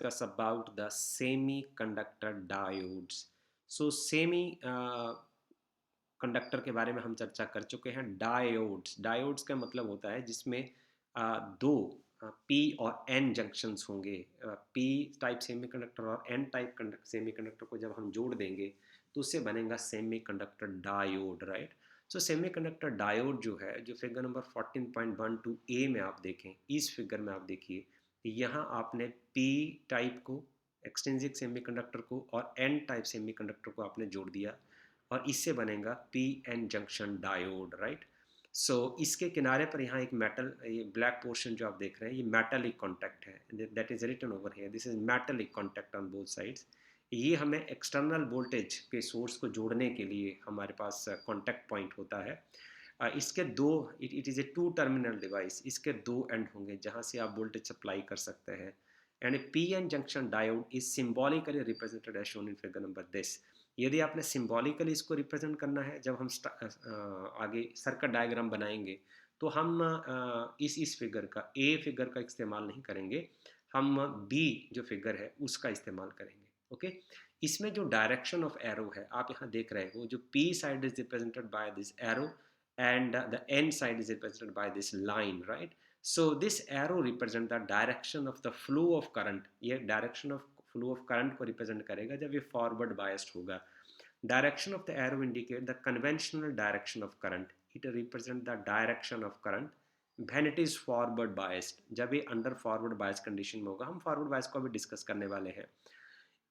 discuss about the semiconductor diodes. So conductor के बारे में हम चर्चा कर चुके हैं। डायोड्स का मतलब होता है जिसमें दो पी और एन जंक्शंस होंगे। पी टाइप सेमीकंडक्टर और एन टाइप सेमीकंडक्टर को जब हम जोड़ देंगे तो उससे बनेगा सेमीकंडक्टर डायोड, राइट। सो सेमीकंडक्टर डायोड जो है, जो फिगर नंबर 14.12 ए में आप देखें, इस फिगर में आप देखिए, यहाँ आपने पी टाइप को, एक्सट्रिंसिक सेमीकंडक्टर को, और एन टाइप सेमीकंडक्टर को आपने जोड़ दिया और इससे बनेगा P N junction diode, right. So इसके किनारे पर यहाँ एक मेटल, ये ब्लैक पोर्शन जो आप देख रहे हैं, ये मेटलिक कॉन्टैक्ट है, that is written over here, this is metallic contact on both sides. ये हमें एक्सटर्नल वोल्टेज के सोर्स को जोड़ने के लिए हमारे पास कॉन्टैक्ट पॉइंट होता है। इसके दो, it is a two terminal device, इसके दो एंड होंगे जहाँ से आप वोल्टेज सप्लाई कर सकते हैं। And P N junction diode is symbolically represented as shown in figure number this. यदि आपने सिम्बॉलिकली इसको रिप्रेजेंट करना है, जब हम आगे सर्किट डायग्राम बनाएंगे तो हम इस फिगर का, ए फिगर का इस्तेमाल नहीं करेंगे, हम बी जो फिगर है उसका इस्तेमाल करेंगे। ओके, इसमें जो डायरेक्शन ऑफ एरो है आप यहाँ देख रहे हो, जो P side is represented by this arrow and the n side is represented by this line, right? So this arrow represent the direction of the flow of current. ये direction of flow of current को represent करेगा जब ये forward biased होगा। Direction of the arrow indicate the conventional direction of current. It represent the direction of current when it is forward biased. जब ये under forward bias condition में होगा, हम forward bias को अभी discuss करने वाले हैं।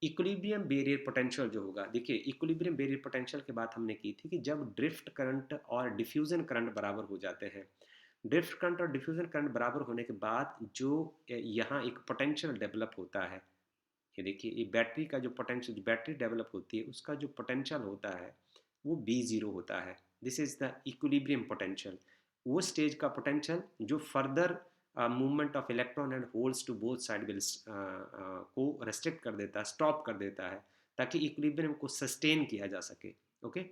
इक्विलिब्रियम बैरियर पोटेंशियल जो होगा, देखिए इक्विलिब्रियम बैरियर पोटेंशियल की बात हमने की थी कि जब ड्रिफ्ट करंट और डिफ्यूजन करंट बराबर हो जाते हैं, ड्रिफ्ट करंट और डिफ्यूजन करंट बराबर होने के बाद जो यहाँ एक पोटेंशियल डेवलप होता है, ये देखिए, ये बैटरी का जो पोटेंशियल, बैटरी डेवलप होती है उसका जो पोटेंशियल होता है वो B0 होता है। This is the equilibrium potential. वो स्टेज का पोटेंशियल जो further movement of electron and holes to both side will को रेस्ट्रिक्ट कर देता है, स्टॉप कर देता है, ताकि इक्विलिब्रियम को सस्टेन किया जा सके। ओके,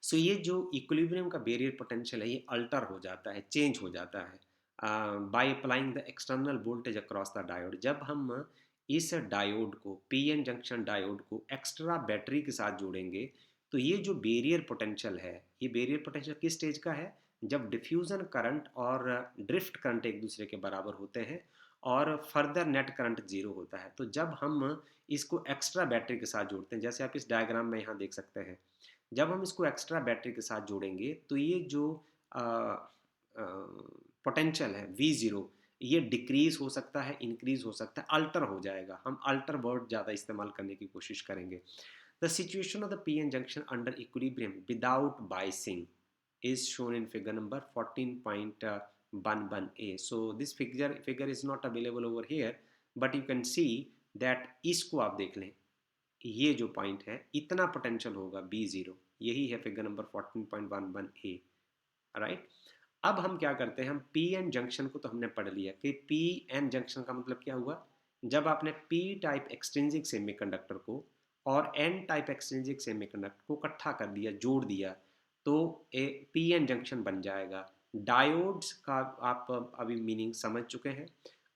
सो ये जो इक्विलिब्रियम का बैरियर पोटेंशियल है ये अल्टर हो जाता है, चेंज हो जाता है by applying the external voltage across the diode. जब हम इस डायोड को, पीएन जंक्शन डायोड को एक्स्ट्रा बैटरी के साथ जोड़ेंगे तो ये जो बैरियर पोटेंशियल है, ये बैरियर पोटेंशियल किस स्टेज का है, जब डिफ्यूजन करंट और ड्रिफ्ट करंट एक दूसरे के बराबर होते हैं और फर्दर नेट करंट जीरो होता है। तो जब हम इसको एक्स्ट्रा बैटरी के साथ जोड़ते हैं, जैसे आप इस डायग्राम में यहाँ देख सकते हैं, जब हम इसको एक्स्ट्रा बैटरी के साथ जोड़ेंगे तो ये जो पोटेंशियल है V0, ये डिक्रीज हो सकता है, इंक्रीज हो सकता है, अल्टर हो जाएगा। हम अल्टर वर्ड ज़्यादा इस्तेमाल करने की कोशिश करेंगे। The situation of the PN junction under equilibrium without biasing is shown in figure number 14.11a. So this figure is not available over here, but you can see that इसको आप देख लें, ये जो पॉइंट है इतना पोटेंशियल होगा B0, यही है फिगर नंबर 14.11a, राइट। अब हम क्या करते हैं, हम पी एन जंक्शन को तो हमने पढ़ लिया कि पी एन जंक्शन का मतलब क्या हुआ, जब आपने पी टाइप एक्सट्रिंसिक सेमीकंडक्टर को और एन टाइप एक्सट्रिंसिक सेमीकंडक्टर को इकट्ठा कर दिया, जोड़ दिया, तो ए पी एन जंक्शन बन जाएगा। डायोड्स का आप अभी मीनिंग समझ चुके हैं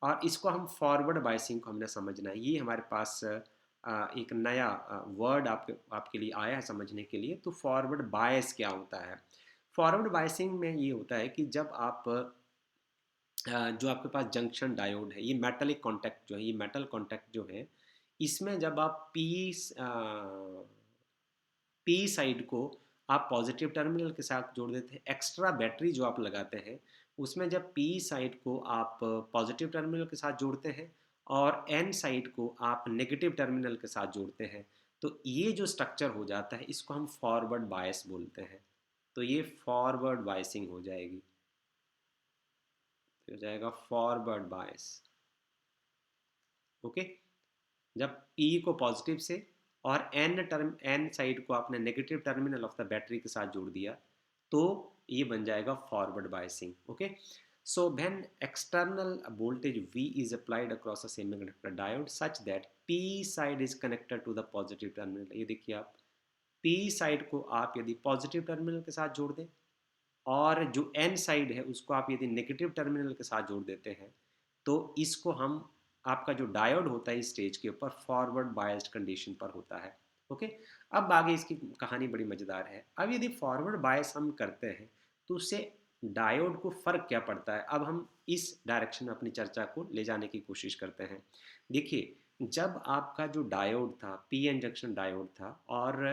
और इसको हम फॉरवर्ड बायसिंग को हमने समझना है। ये हमारे पास एक नया वर्ड आपके लिए आया है समझने के लिए। तो फॉरवर्ड बायस क्या होता है, फॉरवर्ड बायसिंग में ये होता है कि जब आप जो आपके पास जंक्शन डायोड है, ये मेटलिक कॉन्टैक्ट जो है, ये मेटल कॉन्टैक्ट जो है, इसमें जब आप पी साइड को आप पॉजिटिव टर्मिनल के साथ जोड़ देते हैं, एक्स्ट्रा बैटरी जो आप लगाते हैं उसमें जब पी साइड को आप पॉजिटिव टर्मिनल के साथ जोड़ते हैं और एन साइड को आप नेगेटिव टर्मिनल के साथ जोड़ते हैं, तो ये जो स्ट्रक्चर हो जाता है इसको हम फॉरवर्ड बायस बोलते हैं। तो ये फॉरवर्ड बायसिंग हो जाएगी, तो हो जाएगा फॉरवर्ड बायस। ओके, जब E को पॉजिटिव से और एन साइड को आपने negative terminal of the battery के साथ जोड़ दिया तो ये बन जाएगा forward biasing. Okay, so when external voltage V is applied across a semiconductor diode such that P side is connected to the positive terminal। ये देखिए, आप P साइड को आप यदि पॉजिटिव टर्मिनल के साथ जोड़ दें और जो N साइड है उसको आप यदि नेगेटिव टर्मिनल के साथ जोड़ देते हैं तो इसको हम आपका जो डायोड होता है इस स्टेज के ऊपर फॉरवर्ड बायस्ड कंडीशन पर होता है। ओके, अब आगे इसकी कहानी बड़ी मज़ेदार है। अब यदि फॉरवर्ड बायस हम करते हैं तो उससे डायोड को फ़र्क क्या पड़ता है, अब हम इस डायरेक्शन में अपनी चर्चा को ले जाने की कोशिश करते हैं। देखिए, जब आपका जो डायोड था पी एन जंक्शन डायोड था और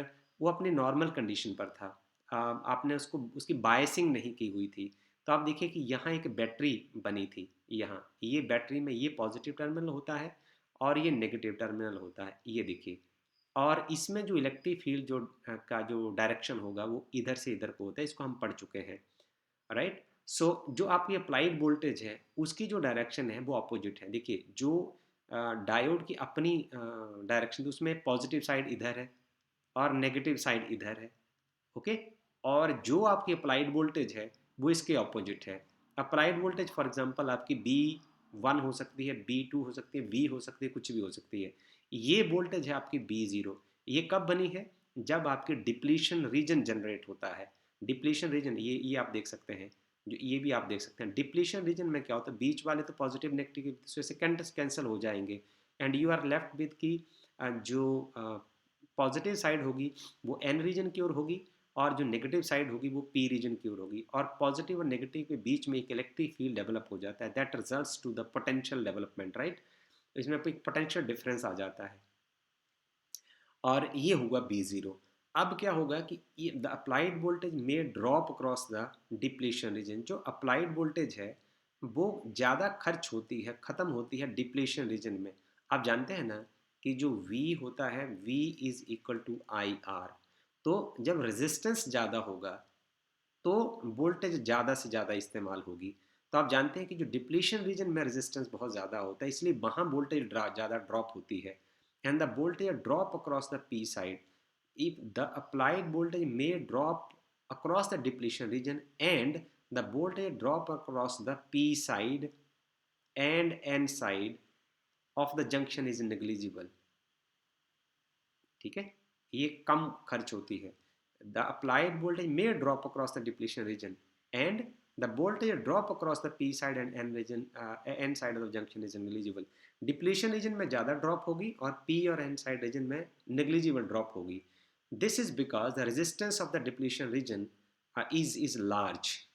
वो अपनी नॉर्मल कंडीशन पर था, आपने उसको उसकी बायसिंग नहीं की हुई थी, तो आप देखिए कि यहाँ एक बैटरी बनी थी। यहाँ ये बैटरी में ये पॉजिटिव टर्मिनल होता है और ये नेगेटिव टर्मिनल होता है, ये देखिए। और इसमें जो इलेक्ट्रिक फील्ड का जो डायरेक्शन होगा वो इधर से इधर को होता है, इसको हम पढ़ चुके हैं, राइट। सो जो आपकी अप्लाइड वोल्टेज है उसकी जो डायरेक्शन है वो अपोजिट है। देखिए, जो डायोड की अपनी डायरेक्शन थी उसमें पॉजिटिव साइड इधर है और नेगेटिव साइड इधर है। ओके, और जो आपकी अप्लाइड वोल्टेज है वो इसके ऑपोजिट है। अप्लाइड वोल्टेज फॉर एग्जांपल आपकी B1 हो सकती है, B2 हो सकती है, V हो सकती है, कुछ भी हो सकती है। ये वोल्टेज है आपकी B0। ये कब बनी है, जब आपके डिप्लीशन रीजन जनरेट होता है। डिप्लीशन रीजन ये आप देख सकते हैं, जो ये भी आप देख सकते हैं। डिप्लीशन रीजन में क्या होता है, बीच वाले तो पॉजिटिव नेगेटिव से कैंसिल हो जाएंगे and you are left with की जो पॉजिटिव साइड होगी वो एन रीजन की ओर होगी और जो नेगेटिव साइड होगी वो पी रीजन की ओर होगी, और पॉजिटिव और नेगेटिव के बीच में एक इलेक्ट्रिक फील्ड डेवलप हो जाता है, that results to the potential development, right. इसमें एक पोटेंशियल डिफरेंस आ जाता है और ये हुआ B0। अब क्या होगा कि द अप्लाइड वोल्टेज में drop across the depletion reason. जो अप्लाइड वोल्टेज है वो ज़्यादा खर्च होती है, ख़त्म होती है डिप्लीशन रीजन में। आप जानते हैं ना कि जो V होता है V is equal to I R. तो जब रेजिस्टेंस ज़्यादा होगा तो वोल्टेज ज़्यादा से ज़्यादा इस्तेमाल होगी। तो आप जानते हैं कि जो डिप्लीशन रीजन में रेजिस्टेंस बहुत ज़्यादा होता है इसलिए वहाँ वोल्टेज ज़्यादा ड्रॉप होती है and the voltage drop across the P side. if the applied voltage may drop across the depletion region and the voltage drop across the P side and N side of the junction is negligible। ठीक है, ये कम खर्च होती है। The applied voltage may drop across the depletion region and the voltage drop across the P side and N region N side of the junction is negligible. Depletion region में ज़्यादा drop होगी और पी और N side region में negligible drop होगी। This is because the resistance of the depletion region is large,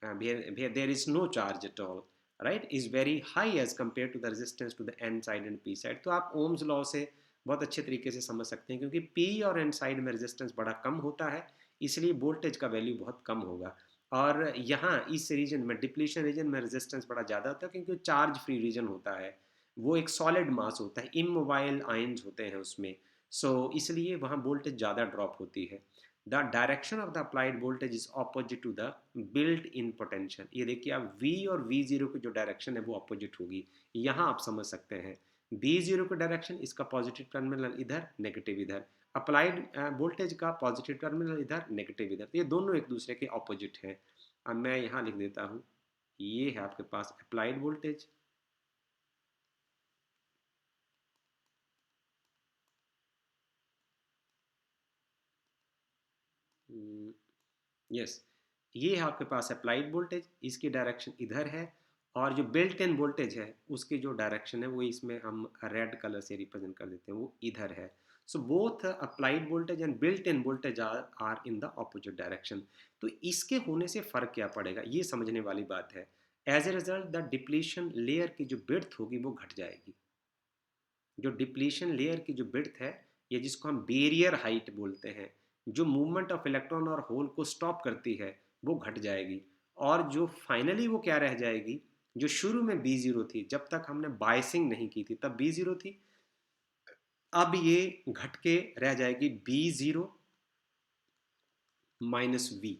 where there is no charge at all, right, is very high as compared to the resistance to the n side and p side। तो आप Ohm's law से बहुत अच्छे तरीके से समझ सकते हैं क्योंकि p और n साइड में रेजिस्टेंस बड़ा कम होता है इसलिए वोल्टेज का वैल्यू बहुत कम होगा। और यहाँ इस रीजन में डिप्लीशन रीजन में रेजिस्टेंस बड़ा ज़्यादा होता है क्योंकि चार्ज फ्री रीजन होता है, वो एक सॉलिड मास होता है, इमोबाइल आयन्स होते हैं उसमें। सो इसलिए वहाँ वोल्टेज ज़्यादा ड्रॉप होती है। The direction of the applied voltage is opposite to the built in potential. ये देखिए आप V और V0 की जो डायरेक्शन है वो ऑपोजिट होगी, यहाँ आप समझ सकते हैं। B0 की डायरेक्शन, इसका पॉजिटिव टर्मिनल इधर, नेगेटिव इधर। अप्लाइड वोल्टेज का पॉजिटिव टर्मिनल इधर, नेगेटिव इधर, तो ये दोनों एक दूसरे के ऑपोजिट हैं। अब मैं यहाँ लिख देता हूँ, ये है आपके पास अप्लाइड वोल्टेज, यस, ये है आपके पास अप्लाइड वोल्टेज, इसकी डायरेक्शन इधर है और जो बिल्ट इन वोल्टेज है उसकी जो डायरेक्शन है वो इसमें हम रेड कलर से रिप्रेजेंट कर देते हैं, वो इधर है। So both applied voltage and built in voltage are in the opposite direction. तो इसके होने से फ़र्क क्या पड़ेगा, ये समझने वाली बात है। As a result the depletion layer की जो बिड्थ होगी वो घट जाएगी। जो डिप्लीशन लेयर की जो बिड्थ है, ये जिसको हम बेरियर हाइट बोलते हैं, जो मूवमेंट ऑफ इलेक्ट्रॉन और होल को स्टॉप करती है वो घट जाएगी। और जो फाइनली वो क्या रह जाएगी, जो शुरू में B0 थी, जब तक हमने बायसिंग नहीं की थी तब B0 थी, अब ये घट के रह जाएगी B0 minus V।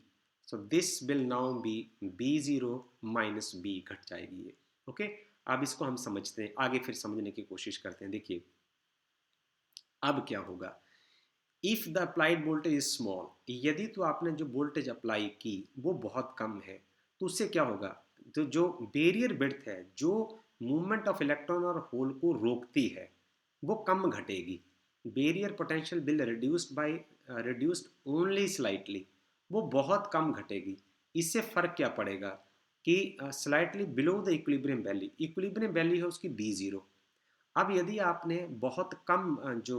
So this will now be B0 minus B, घट जाएगी ये। ओके, अब इसको हम समझते हैं, आगे फिर समझने की कोशिश करते हैं। देखिए अब क्या होगा, if the applied voltage is small, यदि तो आपने जो वोल्टेज अप्लाई की वो बहुत कम है तो उससे क्या होगा, तो जो बेरियर विड्थ है, जो मूवमेंट ऑफ इलेक्ट्रॉन और होल को रोकती है वो कम घटेगी। Barrier potential will reduced only slightly, वो बहुत कम घटेगी। इससे फ़र्क क्या पड़ेगा कि slightly below the equilibrium value, equilibrium value है उसकी B0। अब यदि आपने बहुत कम जो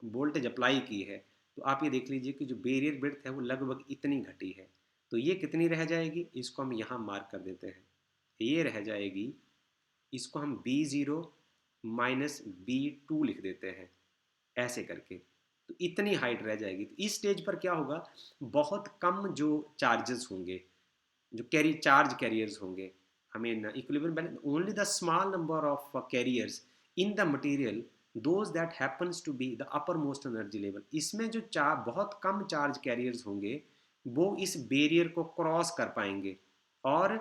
वोल्टेज अप्लाई की है, तो आप ये देख लीजिए कि जो बैरियर विड्थ है वो लगभग इतनी घटी है। तो ये कितनी रह जाएगी, इसको हम यहाँ मार्क कर देते हैं, ये रह जाएगी, इसको हम B0 माइनस B2 लिख देते हैं, ऐसे करके। तो इतनी हाइट रह जाएगी। तो इस स्टेज पर क्या होगा, बहुत कम जो चार्जेस होंगे, जो चार्ज कैरियर्स होंगे, हमें equilibrium balance, only the small number of carriers in the material those that happens to be the upper most energy level. इसमें जो बहुत कम चार्ज कैरियर्स होंगे वो इस बैरियर को क्रॉस कर पाएंगे और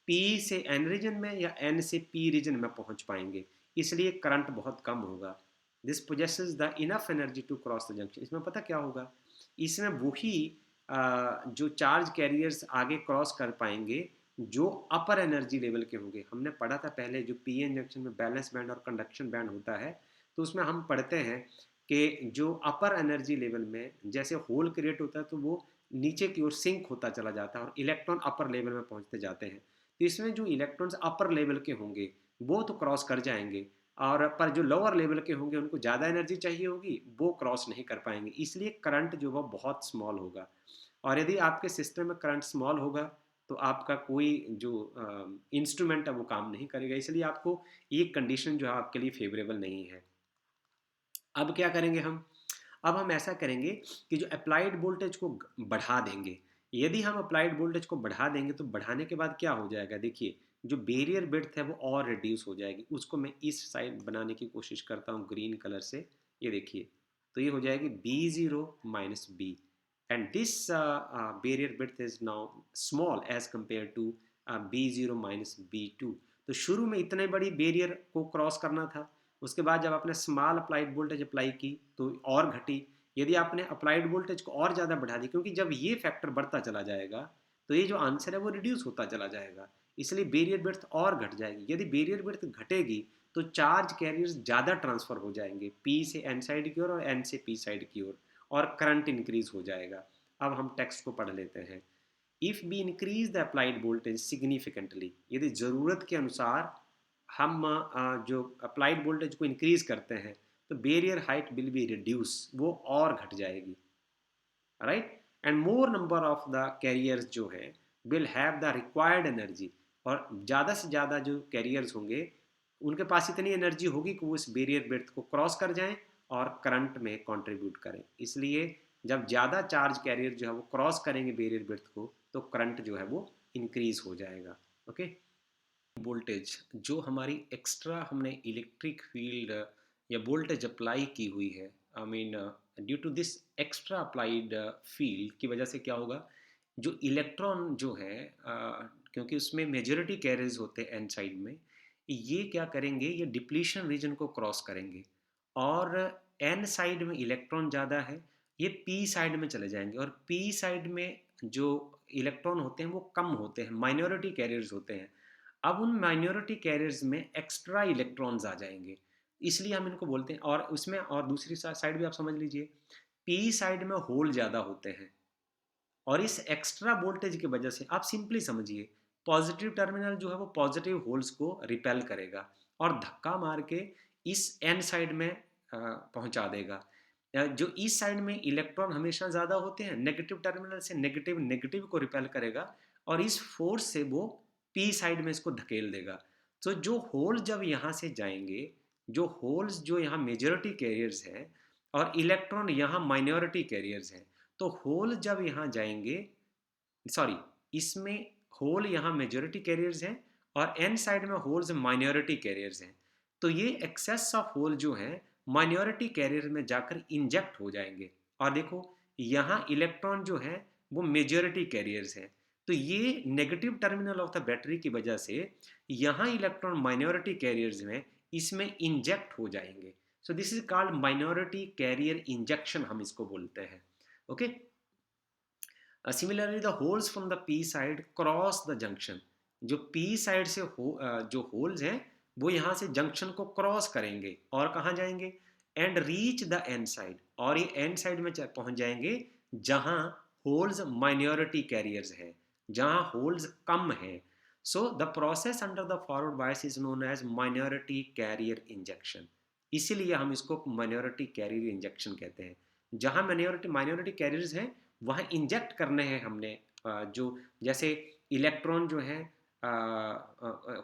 P से N रीजन में या N से P रीजन में पहुंच पाएंगे, इसलिए करंट बहुत कम होगा। This possesses the enough energy to cross the junction. इसमें पता क्या होगा, इसमें वही जो चार्ज कैरियर्स आगे क्रॉस कर पाएंगे जो अपर एनर्जी लेवल के होंगे। हमने पढ़ा था पहले, जो पी एन जंक्शन में बैलेंस बैंड और कंडक्शन बैंड होता है, तो उसमें हम पढ़ते हैं कि जो अपर एनर्जी लेवल में जैसे होल क्रिएट होता है तो वो नीचे की ओर सिंक होता चला जाता है और इलेक्ट्रॉन अपर लेवल में पहुंचते जाते हैं। तो इसमें जो इलेक्ट्रॉन्स अपर लेवल के होंगे वो तो क्रॉस कर जाएंगे, और पर जो लोअर लेवल के होंगे उनको ज़्यादा एनर्जी चाहिए होगी, वो क्रॉस नहीं कर पाएंगे, इसलिए करंट जो वो बहुत स्मॉल होगा। और यदि आपके सिस्टम में करंट स्मॉल होगा तो आपका कोई जो इंस्ट्रूमेंट है वो काम नहीं करेगा, इसलिए आपको ये कंडीशन जो है आपके लिए फेवरेबल नहीं है। अब क्या करेंगे हम, अब हम ऐसा करेंगे कि जो अप्लाइड वोल्टेज को बढ़ा देंगे। यदि हम अप्लाइड वोल्टेज को बढ़ा देंगे तो बढ़ाने के बाद क्या हो जाएगा, देखिए जो बैरियर विड्थ है वो और रिड्यूस हो जाएगी। उसको मैं इस साइड बनाने की कोशिश करता हूँ ग्रीन कलर से, ये देखिए, तो ये हो जाएगी B0 minus B, and this barrier width is now small as compare to B0 minus B2। तो शुरू में इतने बड़ी बैरियर को क्रॉस करना था, उसके बाद जब आपने स्मॉल अप्लाइड वोल्टेज अप्लाई की तो और घटी। यदि आपने अप्लाइड वोल्टेज को और ज़्यादा बढ़ा दी, क्योंकि जब ये फैक्टर बढ़ता चला जाएगा तो ये जो आंसर है वो रिड्यूस होता चला जाएगा, इसलिए बैरियर विड्थ और घट जाएगी। यदि बैरियर विड्थ घटेगी तो चार्ज कैरियर्स ज़्यादा ट्रांसफ़र हो जाएंगे, P से N साइड की ओर और N से P साइड की ओर, और करंट इंक्रीज हो जाएगा। अब हम टेक्स्ट को पढ़ लेते हैं। If be increase the applied voltage significantly, यदि ज़रूरत के अनुसार हम जो अप्लाइड वोल्टेज को इंक्रीज करते हैं तो barrier height will be reduce, वो और घट जाएगी, right. And more number of the carriers जो है will have the required energy, और ज़्यादा से ज़्यादा जो कैरियर्स होंगे उनके पास इतनी एनर्जी होगी कि वो इस बैरियर विड्थ को क्रॉस कर जाएं और करंट में कंट्रीब्यूट करें। इसलिए जब ज़्यादा चार्ज कैरियर जो है वो क्रॉस करेंगे बैरियर विड्थ को तो करंट जो है वो इंक्रीज हो जाएगा। ओके, वोल्टेज जो हमारी एक्स्ट्रा हमने इलेक्ट्रिक फील्ड या वोल्टेज अप्लाई की हुई है, I mean due to this extra applied field की वजह से क्या होगा, जो इलेक्ट्रॉन जो है क्योंकि उसमें मेजॉरिटी कैरियर्स होते हैं एन साइड में, ये क्या करेंगे, ये डिप्लीशन रीजन को क्रॉस करेंगे और एन साइड में इलेक्ट्रॉन ज़्यादा है, ये पी साइड में चले जाएंगे, और पी साइड में जो इलेक्ट्रॉन होते हैं वो कम होते हैं, माइनॉरिटी कैरियर्स होते हैं। अब उन माइनॉरिटी कैरियर्स में एक्स्ट्रा इलेक्ट्रॉन्स आ जाएंगे, इसलिए हम इनको बोलते हैं। और उसमें और दूसरी साइड भी आप समझ लीजिए, पी साइड में होल ज़्यादा होते हैं, और इस एक्स्ट्रा वोल्टेज की वजह से आप सिंपली समझिए, पॉजिटिव टर्मिनल जो है वो पॉजिटिव होल्स को रिपेल करेगा और धक्का मार के इस एन साइड में पहुंचा देगा। जो इस साइड में इलेक्ट्रॉन हमेशा ज़्यादा होते हैं, नेगेटिव टर्मिनल से नेगेटिव नेगेटिव को रिपेल करेगा और इस फोर्स से वो पी साइड में इसको धकेल देगा। तो जो होल जब यहाँ से जाएंगे, जो होल्स जो यहाँ मेजॉरिटी कैरियर्स हैं और इलेक्ट्रॉन यहाँ माइनॉरिटी कैरियर्स हैं, तो होल जब यहाँ जाएंगे, सॉरी, इसमें होल यहाँ मेजॉरिटी कैरियर्स हैं और एन साइड में होल्स माइनॉरिटी कैरियर्स हैं, तो ये एक्सेस ऑफ होल जो हैं माइनॉरिटी कैरियर में जाकर इंजेक्ट हो जाएंगे। और देखो यहाँ इलेक्ट्रॉन जो है वो मेजॉरिटी कैरियर्स हैं, तो ये negative terminal of the battery की वजह से यहाँ इलेक्ट्रॉन माइनॉरिटी कैरियर्स में इसमें इंजेक्ट हो जाएंगे। सो this is called minority carrier injection, हम इसको बोलते हैं। Okay, similarly the holes from the P side cross the junction, जो पी साइड से जो होल्स हैं वो यहाँ से जंक्शन को क्रॉस करेंगे और कहाँ जाएंगे, and reach the N side, और ये एन साइड में पहुँच जाएंगे जहाँ होल्स माइनॉरिटी कैरियर्स हैं, जहाँ होल्स कम हैं। So the process under the forward bias is known as minority carrier injection. इसीलिए हम इसको माइनॉरिटी कैरियर इंजेक्शन कहते हैं। जहां माइनॉरिटी माइनॉरिटी कैरियर्स हैं वहां इंजेक्ट करने हैं हमने जो जैसे इलेक्ट्रॉन जो है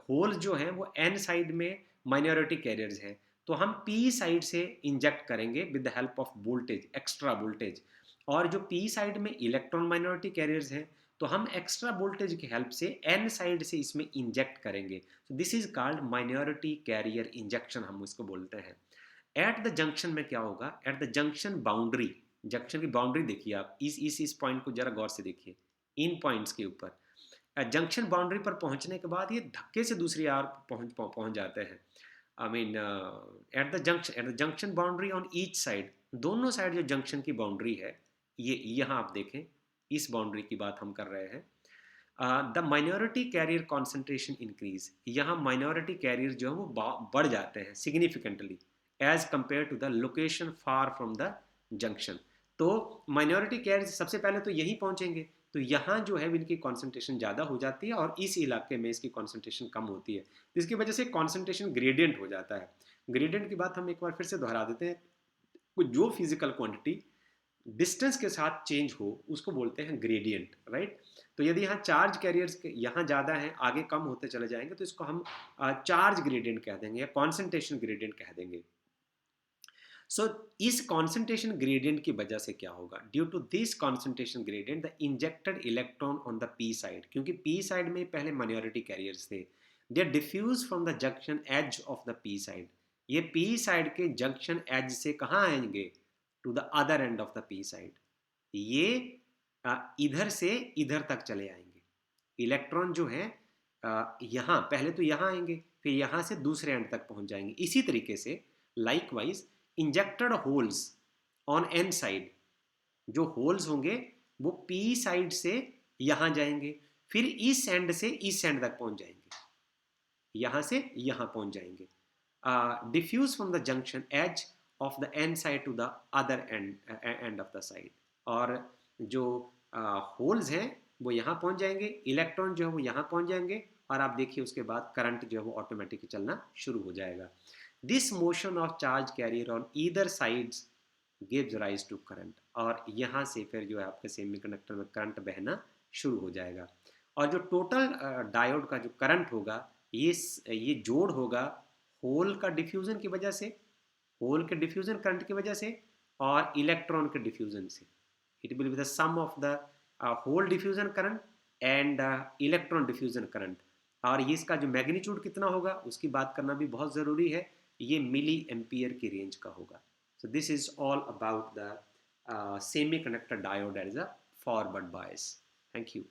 होल जो हैं वो एन साइड में माइनॉरिटी कैरियर्स हैं, तो हम पी साइड से इंजेक्ट करेंगे with the help of voltage, extra voltage. और जो पी साइड में इलेक्ट्रॉन माइनॉरिटी कैरियर्स हैं तो हम एक्स्ट्रा वोल्टेज की हेल्प से एन साइड से इसमें इंजेक्ट करेंगे। तो this is called minority carrier injection, हम इसको बोलते हैं। एट द जंक्शन में क्या होगा, at the junction boundary, junction की बाउंड्री देखिए आप, इस पॉइंट को जरा गौर से देखिए, इन पॉइंट्स के ऊपर जंक्शन बाउंड्री पर पहुंचने के बाद ये धक्के से दूसरी आर पहुंच जाते हैं। I mean at the junction boundary on each side, दोनों साइड जो जंक्शन की बाउंड्री है, ये यहाँ आप देखें, इस बाउंड्री की बात हम कर रहे हैं। The minority carrier concentration increase, यहाँ माइनॉरिटी कैरियर जो है वो बढ़ जाते हैं significantly as compare to the location far from the junction. तो माइनॉरिटी कैरियर सबसे पहले तो यहीं पहुंचेंगे, तो यहाँ जो है इनकी कॉन्सेंट्रेशन ज़्यादा हो जाती है और इस इलाके में इसकी कॉन्सेंट्रेशन कम होती है, तो इसकी वजह से कॉन्सेंट्रेशन ग्रेडियंट हो जाता है। ग्रेडियंट की बात हम एक बार फिर से दोहरा देते हैं, जो फिजिकल क्वांटिटी डिस्टेंस के साथ चेंज हो उसको बोलते हैं ग्रेडियंट, राइट। तो यदि यहाँ चार्ज कैरियर्स यहाँ ज़्यादा हैं, आगे कम होते चले जाएंगे, तो इसको हम चार्ज ग्रेडियंट कह देंगे या कॉन्सेंट्रेशन ग्रेडियंट कह देंगे। सो इस कॉन्सेंट्रेशन ग्रेडियंट की वजह से क्या होगा, due to this concentration gradient the injected electron on the P side, क्योंकि पी साइड में पहले माइनॉरिटी कैरियर्स थे, they diffuse from the junction edge of the P side. ये पी साइड के जंक्शन एज से कहाँ आएंगे, to the other end of the P side, ये इधर से इधर तक चले आएंगे। इलेक्ट्रॉन जो है यहाँ पहले तो यहाँ आएंगे, फिर यहाँ से दूसरे एंड तक पहुँच जाएंगे। इसी तरीके से likewise injected holes on an side, जो होल्स होंगे वो पी साइड से यहाँ जाएंगे, फिर इस एंड से इस एंड तक पहुँच जाएंगे, यहाँ से यहाँ पहुँच जाएंगे। Diffuse from the junction edge of the N side to the other end of the side. और जो होल्स हैं वो यहाँ पहुँच जाएंगे, इलेक्ट्रॉन जो है वो यहाँ पहुँच जाएंगे, और आप देखिए उसके बाद करंट जो है वो ऑटोमेटिकली चलना शुरू हो जाएगा। This motion of charge carrier on either sides gives rise to current, और यहाँ से फिर जो है आपके सेमीकंडक्टर में करंट बहना शुरू हो जाएगा। और जो टोटल डायोड का जो करंट होगा, ये जोड़ होगा होल का डिफ्यूजन की वजह से, होल के डिफ्यूजन करंट की वजह से और इलेक्ट्रॉन के डिफ्यूजन से। It will be the sum of the hole diffusion current and electron diffusion current. और ये इसका जो मैग्नीट्यूड कितना होगा उसकी बात करना भी बहुत ज़रूरी है, ये मिली एम्पियर की रेंज का होगा। So this is all about the semiconductor diode as a forward bias. Thank you.